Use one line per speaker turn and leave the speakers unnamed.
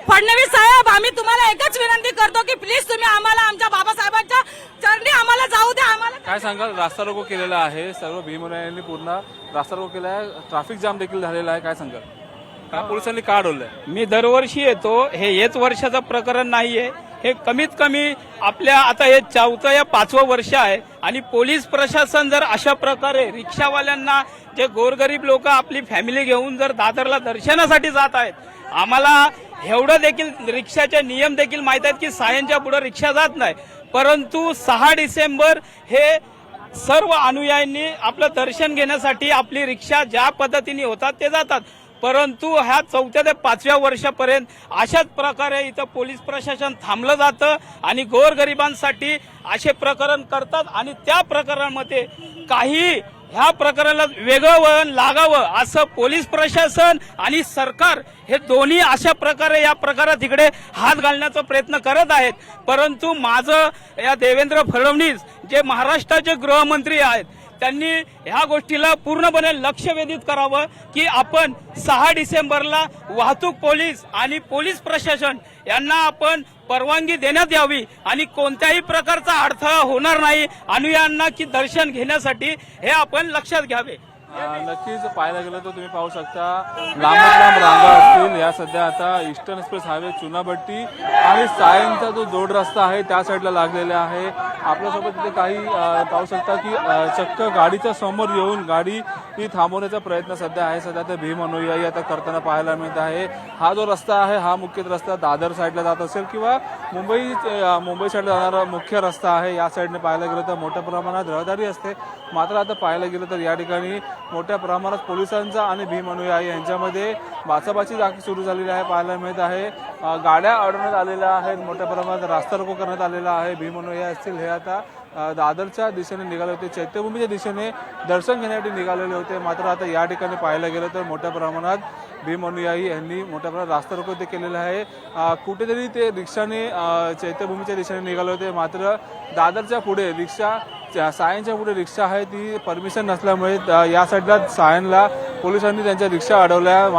फडणवीस साहेब, आम्ही तुम्हाला एकच विनंती करतो की प्लीज तुम्ही आम्हाला आमच्या बाबासाहेबांच्या चरणी आम्हाला जाऊ द्या. आम्हाला
काय सांगाल? रास्ता रोको केलेला आहे, सर्व भीम अनुयायांनी पूर्ण रास्ता रोको केला आहे, ट्रॅफिक जाम देखील झालेला आहे, काय सांगाल? का पोलिसांनी का अडवलंय?
मी दरवर्षी येतो, हे एक वर्षाचं प्रकरण नाहीये, हे कमीत कमी आपल्या आता हे 4th या 5वं वर्ष आहे आणि पोलीस प्रशासन जर अशा प्रकारे रिक्षावाल्यांना, जे गोरगरीब लोक आपली फॅमिली घेऊन जर दादरला दर्शनासाठी जात आहेत, आम्हाला एवढं देखील रिक्षाचे नियम देखील माहित आहेत की सायनच्या पुढे रिक्षा जात नाही, परंतु 6 डिसेंबर हे सर्व अनुयायांनी आपलं दर्शन घेण्यासाठी आपली रिक्षा ज्या पद्धतीने होतात ते जातात, परंतु ह्या 4थ्या ते 5व्या वर्षापर्यंत अशाच प्रकारे इथं पोलीस प्रशासन थांबलं जातं आणि गोरगरिबांसाठी असे प्रकरण करतात आणि त्या प्रकरणामध्ये काही ह्या प्रकरणाला वेगळं वळण लागावं असं पोलीस प्रशासन आणि सरकार हे दोन्ही अशा प्रकारे या प्रकारात इकडे हात घालण्याचा प्रयत्न करत आहेत. परंतु माझं या देवेंद्र फडणवीस जे महाराष्ट्राचे गृहमंत्री आहेत त्यांनी ह्या गोष्टीला पूर्णपणे लक्ष वेधित करावं की आपण 6 डिसेंबरला वाहतूक पोलीस आणि पोलीस प्रशासन यांना आपण परवानगी देण्यात यावी आणि कोणत्याही प्रकारचा अडथळा होणार नाही अनुयायांना की दर्शन घेण्यासाठी, हे आपण लक्षात घ्यावे.
नक्कीच पाहायला गेलं तर तुम्ही पाहू शकता लांब रांगा असतील. या सध्या आता ईस्टर्न एक्सप्रेस हायवे, चुनाभट्टी आणि सायनचा जो जोड रस्ता आहे त्या साईडला लागलेला आहे. आपल्यासोबत तिथे काही पाहू शकता की चक्क गाडीच्या समोर येऊन गाडी ही थांबवण्याचा प्रयत्न सध्या आहे. सध्या ते भीम अनुयायी आता करताना पाहायला मिळत आहे. हा जो रस्ता आहे हा मुख्य रस्ता दादर साईडला जात असेल किंवा मुंबई साईडला जाणारा मुख्य रस्ता आहे. या साईडने पाहायला गेलं तर मोठ्या प्रमाणात रहदारी असते. मात्र आता पाहायला गेलं तर या ठिकाणी मोठ्या प्रमाणात पोलिसांचा आणि भीम अनुयायी यांच्यामध्ये बाचाबाची सुरू झालेली आहे, पाहायला मिळत आहे. गाड्या अडवण्यात आलेल्या आहेत, मोठ्या प्रमाणात रास्ता रोको करण्यात आलेला आहे. भीम अनुयायी असतील हे आता दादरच्या दिशेने निघाले होते, चैत्यभूमीच्या दिशेने दर्शन घेण्यासाठी निघालेले होते. मात्र आता या ठिकाणी पाहायला गेलं तर मोठ्या प्रमाणात भीम अनुयायी यांनी मोठ्या प्रमाणात रास्ता रोको ते केलेला आहे. कुठेतरी ते रिक्षाने चैत्यभूमीच्या दिशेने निघाले होते, मात्र दादरच्या पुढे रिक्षा, सायनच्या पुढे रिक्षा आहे ती परमिशन नसल्यामुळे या साईडला सायनला पोलिसांनी त्यांच्या रिक्षा अडवल्या.